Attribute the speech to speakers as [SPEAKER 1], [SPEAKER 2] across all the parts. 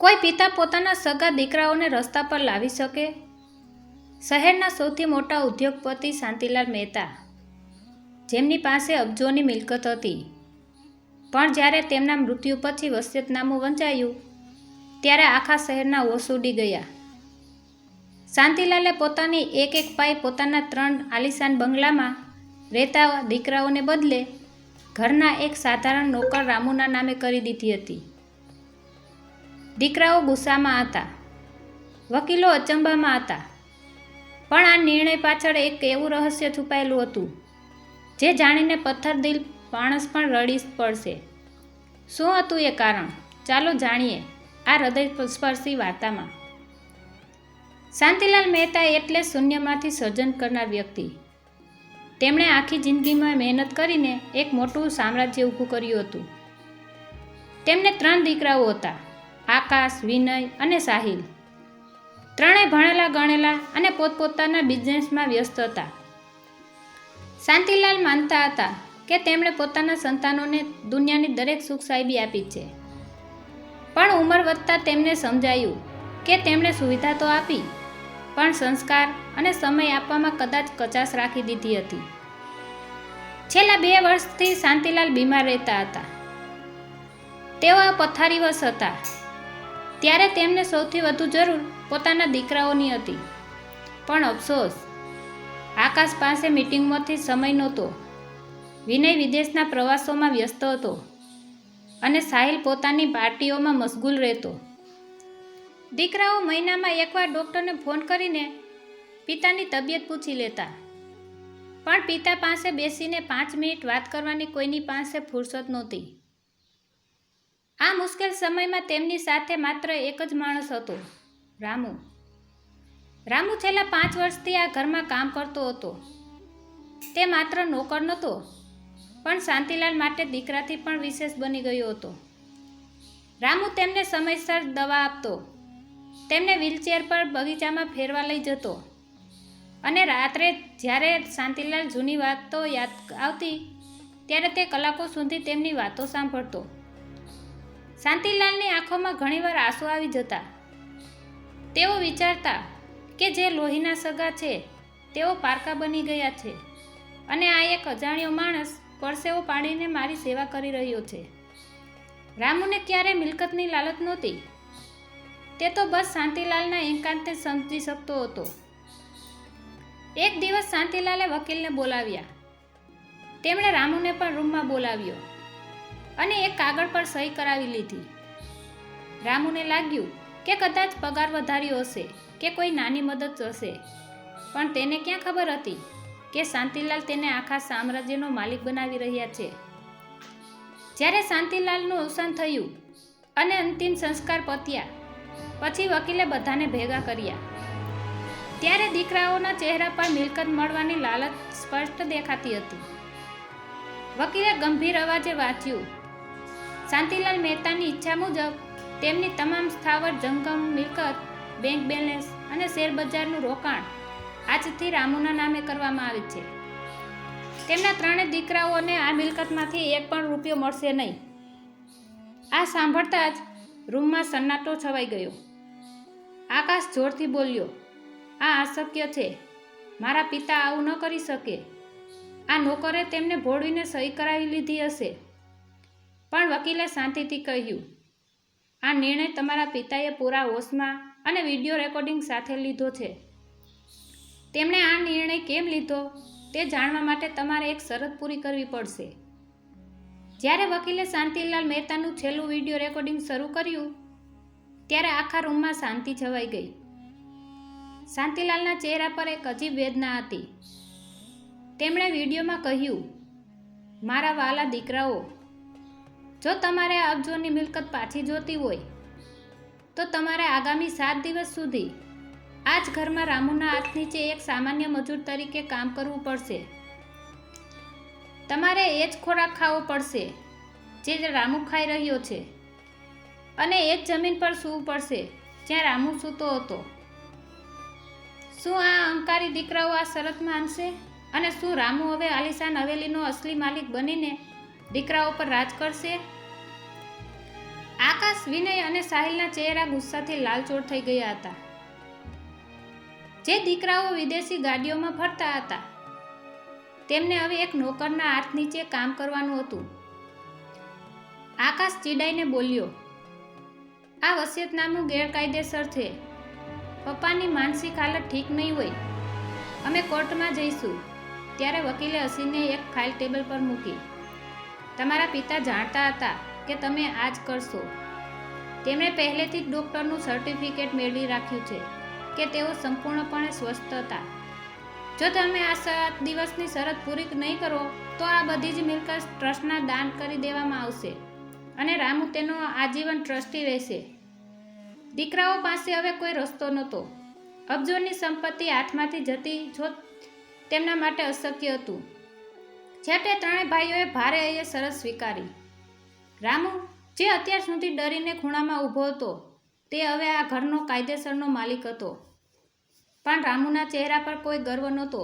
[SPEAKER 1] કોઈ પિતા પોતાના સગા દીકરાઓને રસ્તા પર લાવી શકે? શહેરના સૌથી મોટા ઉદ્યોગપતિ શાંતિલાલ મહેતા, જેમની પાસે અબજોની મિલકત હતી, પણ જ્યારે તેમના મૃત્યુ પછી વસિયતનામું વંચાયું ત્યારે આખા શહેરના હોશ ઉડી ગયા. શાંતિલાલે પોતાની એક પાઈ પોતાના 3 આલીશાન બંગલામાં રહેતા દીકરાઓને બદલે ઘરના એક સાધારણ નોકર રામુના નામે કરી દીધી હતી. દીકરાઓ ગુસ્સામાં હતા, વકીલો અચંબામાં હતા, પણ આ નિર્ણય પાછળ એક એવું રહસ્ય છુપાયેલું હતું જે જાણીને પથ્થરદિલ માણસ પણ રડી પડશે. શું હતું એ કારણ? ચાલો જાણીએ આ હૃદયસ્પર્શી વાર્તામાં. શાંતિલાલ મહેતા એટલે શૂન્યમાંથી સર્જન કરનાર વ્યક્તિ. તેમણે આખી જિંદગીમાં મહેનત કરીને એક મોટું સામ્રાજ્ય ઊભું કર્યું હતું. તેમને 3 દીકરાઓ હતા, આકાશ, વિનય અને સાહિલ. ત્રણેય ભણેલા ગણેલા અને પોતપોતાના બિઝનેસમાં વ્યસ્ત હતા. શાંતિલાલ માનતા હતા કે તેમણે પોતાના સંતાનોને દુનિયાની દરેક સુખ સાહેબી આપી છે, પણ ઉંમર વધતા તેમને સમજાયું કે તેમણે સુવિધા તો આપી, પણ સંસ્કાર અને સમય આપવામાં કદાચ કચાશ રાખી દીધી હતી. છેલ્લા 2 વર્ષથી શાંતિલાલ બીમાર રહેતા હતા. તેઓ પથારીવશ હતા. ત્યારે તેમને સૌથી વધુ જરૂર પોતાના દીકરાઓની હતી. પણ અફસોસ, આકાશ પાસે મીટિંગમાંથી સમય નહોતો, વિનય વિદેશના પ્રવાસોમાં વ્યસ્ત હતો અને સાહિલ પોતાની પાર્ટીઓમાં મશગુલ રહેતો. દીકરાઓ મહિનામાં એકવાર ડૉક્ટરને ફોન કરીને પિતાની તબિયત પૂછી લેતા, પણ પિતા પાસે બેસીને 5 મિનિટ વાત કરવાની કોઈની પાસે ફુરસત નહોતી. આ મુશ્કેલ સમયમાં તેમની સાથે માત્ર એક જ માણસ હતો, રામુ. રામુ છેલ્લા 5 વર્ષથી આ ઘરમાં કામ કરતો હતો. તે માત્ર નોકર નહોતો, પણ શાંતિલાલ માટે દીકરાથી પણ વિશેષ બની ગયો હતો. રામુ તેમને સમયસર દવા આપતો, તેમને વ્હીલચેર પર બગીચામાં ફેરવા લઈ જતો અને રાત્રે જ્યારે શાંતિલાલ જૂની વાતો યાદ આવતી ત્યારે તે કલાકો સુધી તેમની વાતો સાંભળતો. શાંતિલાલની આંખોમાં ઘણીવાર આંસુ આવી જતા. તેઓ વિચારતા કે જે લોહીના સગા છે તેઓ પારકા બની ગયા છે અને આ એક અજાણ્યો માણસ પરસેવો પાડીને મારી સેવા કરી રહ્યો છે. રામુને ક્યારેય મિલકતની લાલચ નહોતી. તે તો બસ શાંતિલાલના એકાંતને સમજી શકતો હતો. એક દિવસ શાંતિલાલે વકીલને બોલાવ્યા. તેમણે રામુને પણ રૂમમાં બોલાવ્યો અને એક કાગળ પર સહી કરાવી લીધી. રામુને લાગ્યું કે કદાચ પગાર વધાર્યો હશે કે કોઈ નાની મદદ હશે, પણ તેને ક્યાં ખબર હતી કે શાંતિલાલ તેને આખા સામ્રાજ્યનો માલિક બનાવી રહ્યા છે. જ્યારે શાંતિલાલનું અવસાન થયું અને અંતિમ સંસ્કાર પત્યા પછી વકીલે બધાને ભેગા કર્યા. ત્યારે દીકરાઓના ચહેરા પર મિલકત મળવાની લાલચ સ્પષ્ટ દેખાતી હતી. વકીલે ગંભીર અવાજે વાંચ્યું, શાંતિલાલ મહેતાની ઈચ્છા મુજબ તેમની તમામ સ્થાવર જંગમ મિલકત, બેંક બેલેન્સ અને શેરબજારનું રોકાણ આજથી રામુના નામે કરવામાં આવે છે. તેમના 3 દીકરાઓને આ મિલકતમાંથી 1 પણ રૂપિયો મળશે નહીં. આ સાંભળતા જ રૂમમાં સન્નાટો છવાઈ ગયો. આકાશ જોરથી બોલ્યો, આ અશક્ય છે. મારા પિતા આવું ન કરી શકે. આ નોકરે તેમને ભોળવીને સહી કરાવી લીધી હશે. પણ વકીલે શાંતિથી કહ્યું, આ નિર્ણય તમારા પિતાએ પૂરા હોશમાં અને વિડીયો રેકોર્ડિંગ સાથે લીધો છે. તેમણે આ નિર્ણય કેમ લીધો તે જાણવા માટે તમારે એક શરત પૂરી કરવી પડશે. જ્યારે વકીલે શાંતિલાલ મહેતાનું છેલ્લું વિડીયો રેકોર્ડિંગ શરૂ કર્યું ત્યારે આખા રૂમમાં શાંતિ છવાઈ ગઈ. શાંતિલાલના ચહેરા પર એક અજીબ વેદના હતી. તેમણે વિડીયોમાં કહ્યું, મારા વાલા દીકરાઓ, જો તમારે આ અબજોની મિલકત પાછી જોતી હોય તો તમારે આગામી 7 દિવસ સુધી આ જ ઘરમાં રામુના હાથ નીચે એક સામાન્ય મજૂર તરીકે કામ કરવું પડશે. તમારે એ જ ખોરાક ખાવો પડશે જે રામુ ખાઈ રહ્યો છે અને એ જ જમીન પર સૂવું પડશે જ્યાં રામુ સૂતો હતો. શું આ અહંકારી દીકરાઓ આ શરત માનશે? અને શું રામુ હવે આલીશાન હવેલીનો અસલી માલિક બનીને દીકરાઓ પર રાજ કરશે? આકાશ, વિનય અને સાહિલના ચહેરા ગુસ્સાથી લાલચોળ થઈ ગયા હતા. જે દીકરાઓ વિદેશી ગાડીઓમાં ફરતા હતા તેમને હવે એક નોકરના હાથ નીચે કામ કરવાનું હતું. આકાશ ચીડાઈને બોલ્યો, આ વસિયતનામું ગેરકાયદેસર છે. પપ્પાની માનસિક હાલત ઠીક નહીં હોય. અમે કોર્ટમાં જઈશું. ત્યારે વકીલે હસીને એક ફાઇલ ટેબલ પર મૂકી. તમારા પિતા જાણતા હતા કે તમે આ જ કરશો. તેમણે પહેલેથી જ ડૉક્ટરનું સર્ટિફિકેટ મેળવી રાખ્યું છે કે તેઓ સંપૂર્ણપણે સ્વસ્થ હતા. જો તમે આ 7 દિવસની શરત પૂરી નહીં કરો તો આ બધી જ મિલકત ટ્રસ્ટના દાન કરી દેવામાં આવશે અને રામુ તેનો આજીવન ટ્રસ્ટી રહેશે. દીકરાઓ પાસે હવે કોઈ રસ્તો નહોતો. અબજોની સંપત્તિ હાથમાંથી જતી જો તેમના માટે અશક્ય હતું. છેવટે ત્રણેય ભાઈઓએ ભારે હૈયે શરત સ્વીકારી. રામુ, જે અત્યાર સુધી ડરીને ખૂણામાં ઊભો હતો, તે હવે આ ઘરનો કાયદેસરનો માલિક હતો. પણ રામુના ચહેરા પર કોઈ ગર્વ નહોતો.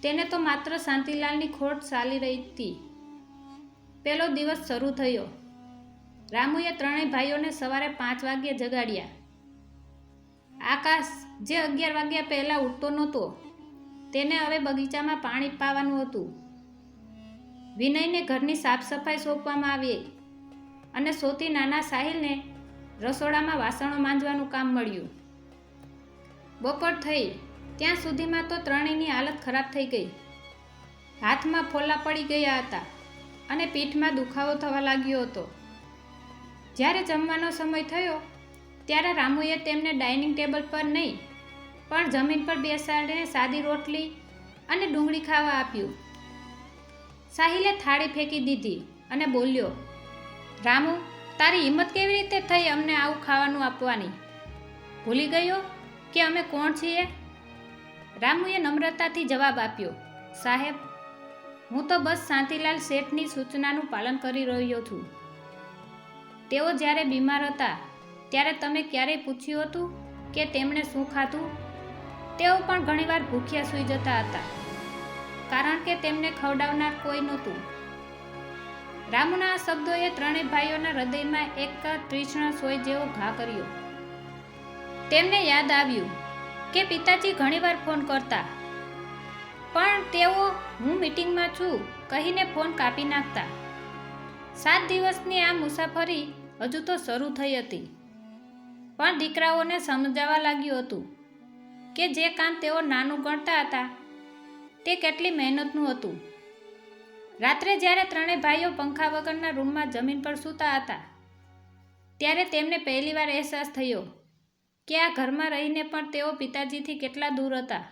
[SPEAKER 1] તેને તો માત્ર શાંતિલાલની ખોટ ચાલી રહી હતી. પેલો દિવસ શરૂ થયો. રામુએ ત્રણેય ભાઈઓને સવારે 5 વાગ્યે જગાડ્યા. આકાશ, જે 11 વાગ્યા પહેલાં ઉઠતો નહોતો, તેને હવે બગીચામાં પાણી પાવાનું હતું. વિનયને ઘરની સાફ સફાઈ સોંપવામાં આવી અને સૌથી નાના સાહિલને રસોડામાં વાસણો માંજવાનું કામ મળ્યું. બપોર થઈ ત્યાં સુધીમાં તો ત્રણેયની હાલત ખરાબ થઈ ગઈ. હાથમાં ફોલ્લા પડી ગયા હતા અને પીઠમાં દુખાવો થવા લાગ્યો હતો. જ્યારે જમવાનો સમય થયો ત્યારે રામુએ તેમને ડાઇનિંગ ટેબલ પર નહીં પણ જમીન પર બેસાડીને સાદી રોટલી અને ડુંગળી ખાવા આપ્યું. સાહિલે થાળી ફેંકી દીધી અને બોલ્યો, રામુ, તારી હિંમત કેવી રીતે થઈ અમને આવું ખાવાનું આપવાની? ભૂલી ગયો કે અમે કોણ છીએ? રામુએ નમ્રતાથી જવાબ આપ્યો, સાહેબ, હું તો બસ શાંતિલાલ શેઠની સૂચનાનું પાલન કરી રહ્યો છું. તેઓ જ્યારે બીમાર હતા ત્યારે તમે ક્યારેય પૂછ્યું હતું કે તેમણે શું ખાધું? તેઓ પણ ઘણીવાર ભૂખ્યા સૂઈ જતા હતા કારણ કે તેમને ખવડાવનાર કોઈ નહોતું. રામુના આ શબ્દોએ ત્રણેય ભાઈઓના હૃદયમાં એક તીક્ષ્ણ સોય જેવો ઘા કર્યો. તેમને યાદ આવ્યું કે પિતાજી ઘણીવાર ફોન કરતા પણ તેઓ હું મીટિંગમાં છું કહીને ફોન કાપી નાખતા. 7 દિવસની આ મુસાફરી હજુ તો શરૂ થઈ હતી પણ દીકરાઓને સમજાવવા લાગ્યું હતું કે જે કામ તેઓ નાનું ગણતા હતા તે કેટલી મહેનતનું હતું. રાત્રે જ્યારે ત્રણેય ભાઈઓ પંખા વગરના રૂમમાં જમીન પર સૂતા હતા ત્યારે તેમને પહેલીવાર અહેસાસ થયો કે આ ઘરમાં રહીને પણ તેઓ પિતાજીથી કેટલા દૂર હતા.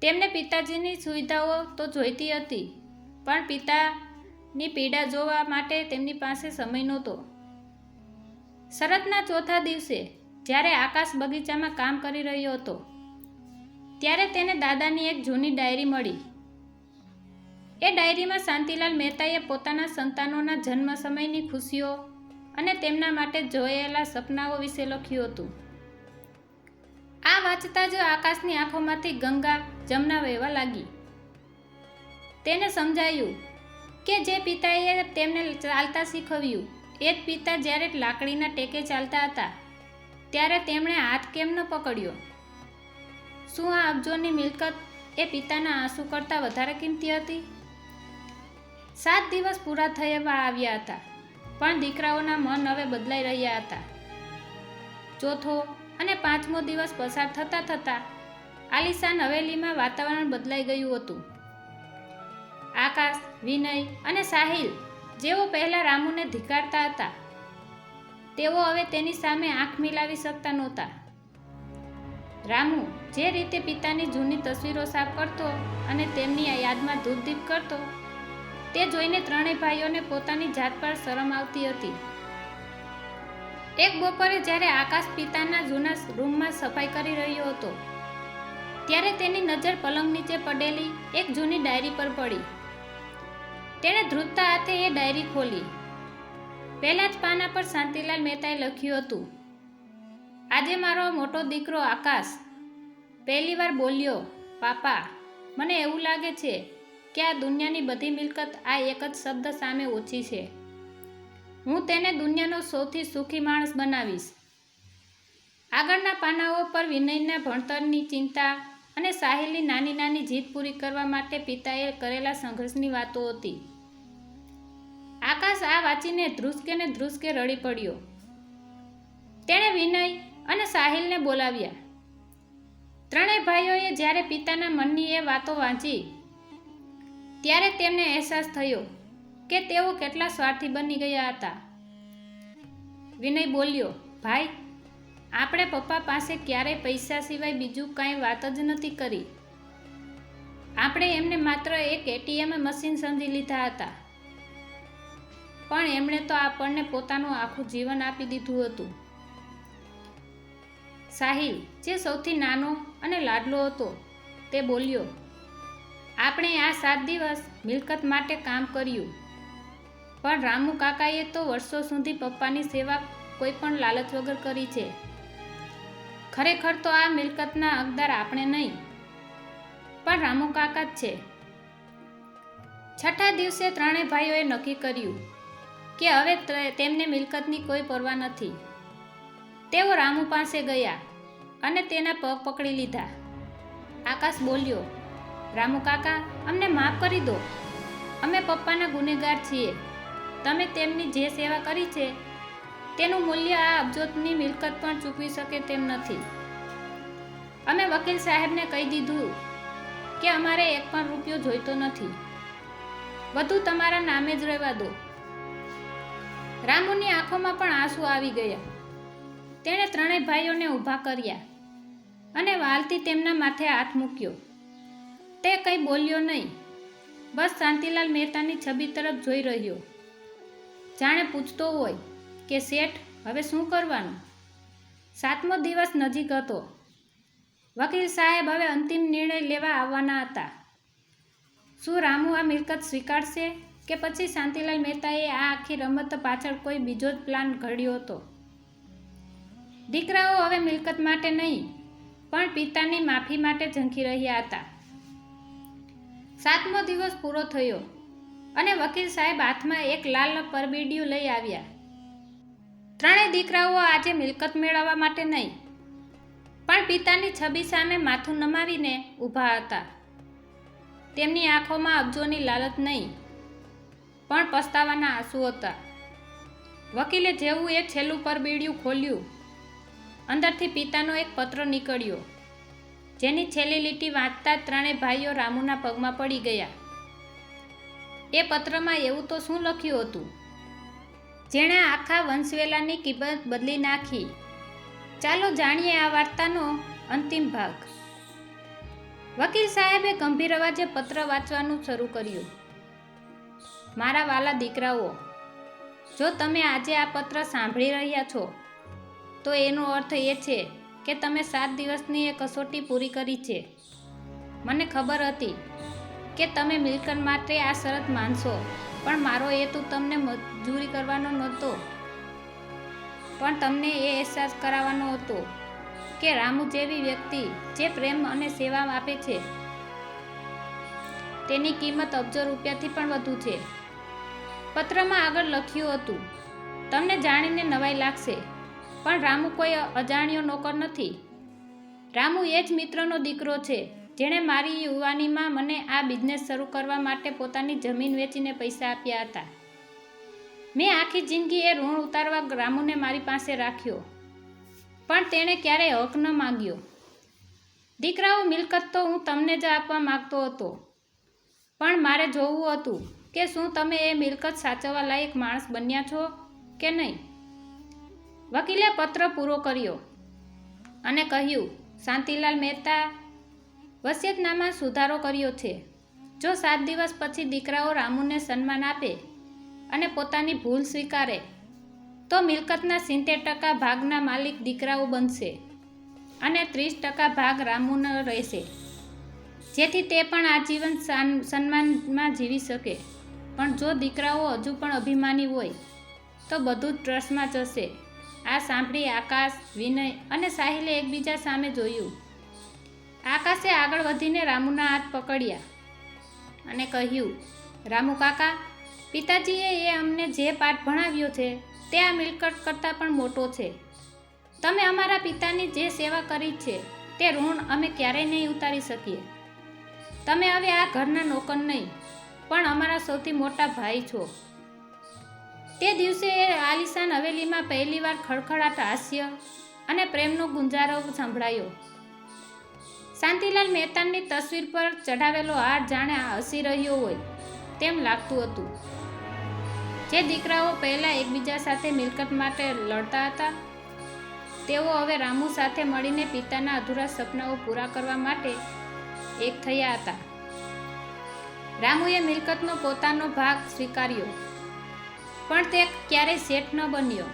[SPEAKER 1] તેમને પિતાજીની સુવિધાઓ તો જોઈતી હતી પણ પિતાની પીડા જોવા માટે તેમની પાસે સમય નહોતો. શરતના ચોથા દિવસે જ્યારે આકાશ બગીચામાં કામ કરી રહ્યો હતો ત્યારે તેને દાદાની એક જૂની ડાયરી મળી. એ ડાયરીમાં શાંતિલાલ મહેતાએ પોતાના સંતાનોના જન્મ સમયની ખુશીઓ અને તેમના માટે જોયેલા સપનાઓ વિશે લખ્યું હતું. આ વાંચતા જ આકાશની આંખોમાંથી ગંગા જમના વહેવા લાગી. તેને સમજાયું કે જે પિતાએ તેમને ચાલતા શીખવ્યું એ જ પિતા જ્યારે લાકડીના ટેકે ચાલતા હતા ત્યારે તેમણે હાથ કેમ ન પકડ્યો? શું આ અબજોની મિલકત એ પિતાના આંસુ કરતાં વધારે કિંમતી હતી? 7 દિવસ પૂરા થવા આવ્યા હતા પણ દીકરાઓના મન હવે બદલાઈ રહ્યા હતા. ચોથો અને 5મો દિવસ પસાર થતાં થતાં આલિશાન હવેલીમાં વાતાવરણ બદલાઈ ગયું હતું. આકાશ, વિનય અને સાહિલ જેઓ પહેલાં રામુને ધિક્કારતા હતા તેઓ હવે તેની સામે આંખ મિલાવી શકતા નહોતા. રામુ જે રીતે પિતાની જૂની તસવીરો સાફ કરતો અને તેમની યાદમાં ધૂપદીપ કરતો તે જોઈને ત્રણેય ભાઈઓને પોતાની જાત પર શરમ આવતી હતી. એક બપોરે જ્યારે આકાશ પિતાના જૂના રૂમમાં સફાઈ કરી રહ્યો હતો ત્યારે તેની નજર પલંગ નીચે પડેલી એક જૂની ડાયરી પર પડી. તેણે ધ્રુજતા હાથે એ ડાયરી ખોલી. પહેલા જ પાના પર શાંતિલાલ મહેતાએ લખ્યું હતું, આજે મારો મોટો દીકરો આકાશ પહેલીવાર બોલ્યો, પાપા, મને એવું લાગે છે કે આ દુનિયાની બધી મિલકત આ એક જ શબ્દ સામે ઓછી છે. હું તેને દુનિયાનો સૌથી સુખી માણસ બનાવીશ. આગળના પાનાઓ પર વિનયના ભણતરની ચિંતા અને સાહિલની નાની નાની જીદ પૂરી કરવા માટે પિતાએ કરેલા સંઘર્ષની વાતો હતી. આકાશ આ વાંચીને ધ્રુસકે ને ધ્રુસકે રડી પડ્યો. તેણે વિનય અને સાહિલને બોલાવ્યા. ત્રણેય ભાઈઓએ જ્યારે પિતાના મનની એ વાતો વાંચી ત્યારે તેમને અહેસાસ થયો કે તેઓ કેટલા સ્વાર્થી બની ગયા હતા. વિનય બોલ્યો, ભાઈ, આપણે પપ્પા પાસે ક્યારેય પૈસા સિવાય બીજું કાંઈ વાત જ નથી કરી. આપણે એમને માત્ર એક ATM મશીન સમજી લીધા હતા, પણ એમણે તો આપણને પોતાનું આખું જીવન આપી દીધું હતું. સાહિલ, જે સૌથી નાનો અને લાડલો હતો, તે બોલ્યો, આપણે આ 7 દિવસ મિલકત માટે કામ કર્યું, પણ રામુ કાકાએ તો વર્ષો સુધી પપ્પાની સેવા કોઈ પણ લાલચ વગર કરી છે. ખરેખર તો આ મિલકતના હકદાર આપણે નહીં, પણ રામુ કાકા જ છે. છઠ્ઠા દિવસે ત્રણેય ભાઈઓએ નક્કી કર્યું કે હવે તેમને મિલકતની કોઈ પરવા નથી. તેઓ રામુ પાસે ગયા અને તેના પગ પકડી લીધા. આકાશ બોલ્યો, રામુ કાકા, અમને માફ કરી દો. અમે પપ્પાના ગુનેગાર છીએ. તમે તેમની જે સેવા કરી છે તેનું મૂલ્ય આ અબજોની મિલકત પણ ચૂકવી શકે તેમ નથી. અમે વકીલ સાહેબને કહી દીધું કે અમારે એક પણ રૂપિયો જોઈતો નથી. બધું તમારા નામે જ રહેવા દો. રામુની આંખોમાં પણ આંસુ આવી ગયા. તેણે ત્રણેય ભાઈઓને ઊભા કર્યા અને વાલથી તેમના માથે હાથ મૂક્યો. તે કંઈ બોલ્યો નહીં, બસ શાંતિલાલ મહેતાની છબી તરફ જોઈ રહ્યો, જાણે પૂછતો હોય કે શેઠ, હવે શું કરવાનું? 7મો દિવસ નજીક હતો. વકીલ સાહેબ હવે અંતિમ નિર્ણય લેવા આવવાના હતા. શું રામુ આ મિલકત સ્વીકારશે કે પછી શાંતિલાલ મહેતાએ આ આખી રમત પાછળ કોઈ બીજો જ પ્લાન ઘડ્યો હતો? દીકરાઓ હવે મિલકત માટે નહીં, પણ પિતાની માફી માટે ઝંખી રહ્યા હતા. 7મો દિવસ પૂરો થયો અને વકીલ સાહેબ હાથમાં એક લાલ પરબીડિયું લઈ આવ્યા. ત્રણેય દીકરાઓ આજે મિલકત મેળવવા માટે નહીં, પણ પિતાની છબી સામે માથું નમાવીને ઊભા હતા. તેમની આંખોમાં અબજોની લાલચ નહીં, પણ પસ્તાવાના આંસુ હતા. વકીલે જેવું એ છેલ્લું પરબીડિયું ખોલ્યું, અંદરથી પિતાનો એક પત્ર નીકળ્યો, જેની છેલ્લી લીટી વાંચતા જ ત્રણેય ભાઈઓ રામુના પગમાં પડી ગયા. એ પત્રમાં એવું તો શું લખ્યું હતું જેણે આખા વંશવેલાની કિંમત બદલી નાખી? ચાલો જાણીએ આ વાર્તાનો અંતિમ ભાગ. વકીલ સાહેબે ગંભીર અવાજે પત્ર વાંચવાનું શરૂ કર્યું. મારા વાલા દીકરાઓ, જો તમે આજે આ પત્ર સાંભળી રહ્યા છો તો એનો અર્થ એ છે કે તમે 7 દિવસની એ કસોટી પૂરી કરી છે. મને ખબર હતી કે તમે મિલકત માટે આ શરત માનશો, પણ મારો હેતુ તમને મજૂરી કરવાનો નહોતો, પણ તમને એ અહેસાસ કરાવવાનો હતો કે રામુ જેવી વ્યક્તિ જે પ્રેમ અને સેવા આપે છે તેની કિંમત અબજો રૂપિયાથી પણ વધુ છે. પત્રમાં આગળ લખ્યું હતું, તમને જાણીને નવાઈ લાગશે, પણ રામુ કોઈ અજાણ્યો નોકર નથી. રામુ એ જ મિત્રનો દીકરો છે જેણે મારી યુવાનીમાં મને આ બિઝનેસ શરૂ કરવા માટે પોતાની જમીન વેચીને પૈસા આપ્યા હતા. મેં આખી જિંદગી એ ઋણ ઉતારવા રામુને મારી પાસે રાખ્યો, પણ તેણે ક્યારેય હક ન માંગ્યો. દીકરાઓ, મિલકત તો હું તમને જ આપવા માગતો હતો, પણ મારે જોવું હતું કે શું તમે એ મિલકત સાચવવા લાયક માણસ બન્યા છો કે નહીં. વકીલે પત્ર પૂરો કર્યો અને કહ્યું, શાંતિલાલ મહેતા વસિયતનામામાં સુધારો કર્યો છે. જો 7 દિવસ પછી દીકરાઓ રામુને સન્માન આપે અને પોતાની ભૂલ સ્વીકારે તો મિલકતના 70% ભાગના માલિક દીકરાઓ બનશે અને 30% ભાગ રામુનો રહેશે, જેથી તે પણ આજીવન સન્માનમાં જીવી શકે. પણ જો દીકરાઓ હજુ પણ અભિમાની હોય તો બધું જ ટ્રસ્ટમાં જશે. આ સાંભળી આકાશ, વિનય અને સાહિલે એકબીજા સામે જોયું. આકાશે આગળ વધીને રામુના હાથ પકડ્યા અને કહ્યું, રામુ કાકા, પિતાજીએ અમને જે પાઠ ભણાવ્યો છે તે આ મિલકત કરતાં પણ મોટો છે. તમે અમારા પિતાની જે સેવા કરી છે તે ઋણ અમે ક્યારેય નહીં ઉતારી શકીએ. તમે હવે આ ઘરના નોકર નહીં પણ અમારા સૌથી મોટા ભાઈ છો. તે દિવસે આલિશાન હવેલીમાં પહેલીવાર ખડખડાટ હાસ્ય અને પ્રેમનો ગુંજારો સંભળાયો. શાંતિલાલ મહેતાની તસવીર પર ચઢાવેલો હાર જાણે હસી રહ્યો હોય તેમ લાગતું હતું. જે દીકરાઓ પહેલાં એકબીજા સાથે મિલકત માટે લડતા હતા તેઓ હવે રામુ સાથે મળીને પિતાના અધૂરા સપનાઓ પૂરા કરવા માટે એક થયા હતા. રામુએ મિલકતનો પોતાનો ભાગ સ્વીકાર્યો પણ તે ક્યારેય શેઠ ન બન્યો.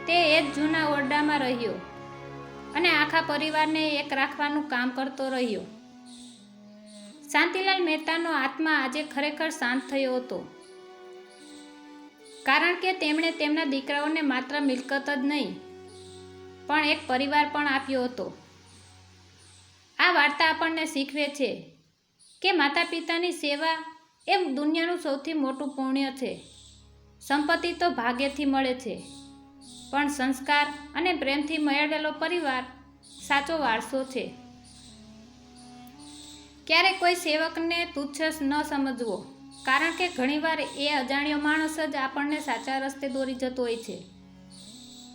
[SPEAKER 1] તે એ જ જૂના ઓરડામાં રહ્યો અને આખા પરિવારને એક રાખવાનું કામ કરતો રહ્યો. શાંતિલાલ મહેતાનો આત્મા આજે ખરેખર શાંત થયો હતો, કારણ કે તેમણે તેમના દીકરાઓને માત્ર મિલકત જ નહીં પણ એક પરિવાર પણ આપ્યો હતો. આ વાર્તા આપણને શીખવે છે કે માતા પિતાની સેવા એ દુનિયાનું સૌથી મોટું પુણ્ય છે. સંપત્તિ તો ભાગ્યથી મળે છે પણ સંસ્કાર અને પ્રેમથી મેળવેલો પરિવાર સાચો વારસો છે. ક્યારેક કોઈ સેવકને તુચ્છ ન સમજવો, કારણ કે ઘણીવાર એ અજાણ્યો માણસ જ આપણને સાચા રસ્તે દોરી જતો હોય છે.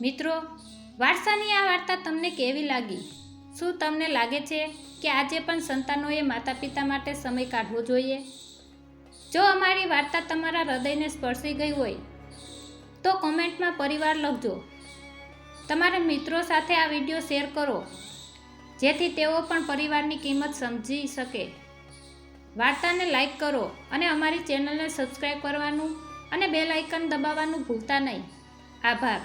[SPEAKER 1] મિત્રો, વારસાની આ વાર્તા તમને કેવી લાગી? શું તમને લાગે છે કે આજે પણ સંતાનોએ માતા પિતા માટે સમય કાઢવો જોઈએ? જો અમારી વાર્તા તમારા હૃદયને સ્પર્શી ગઈ હોય તો કોમેન્ટમાં પરિવાર લખજો. તમારા મિત્રો સાથે આ વિડીયો શેર કરો જેથી તેઓ પણ પરિવારની કિંમત સમજી શકે. વાર્તાને લાઈક કરો અને અમારી ચેનલને સબસ્ક્રાઈબ કરવાનું અને બેલ આઇકન દબાવવાનું ભૂલતા નહીં. આભાર.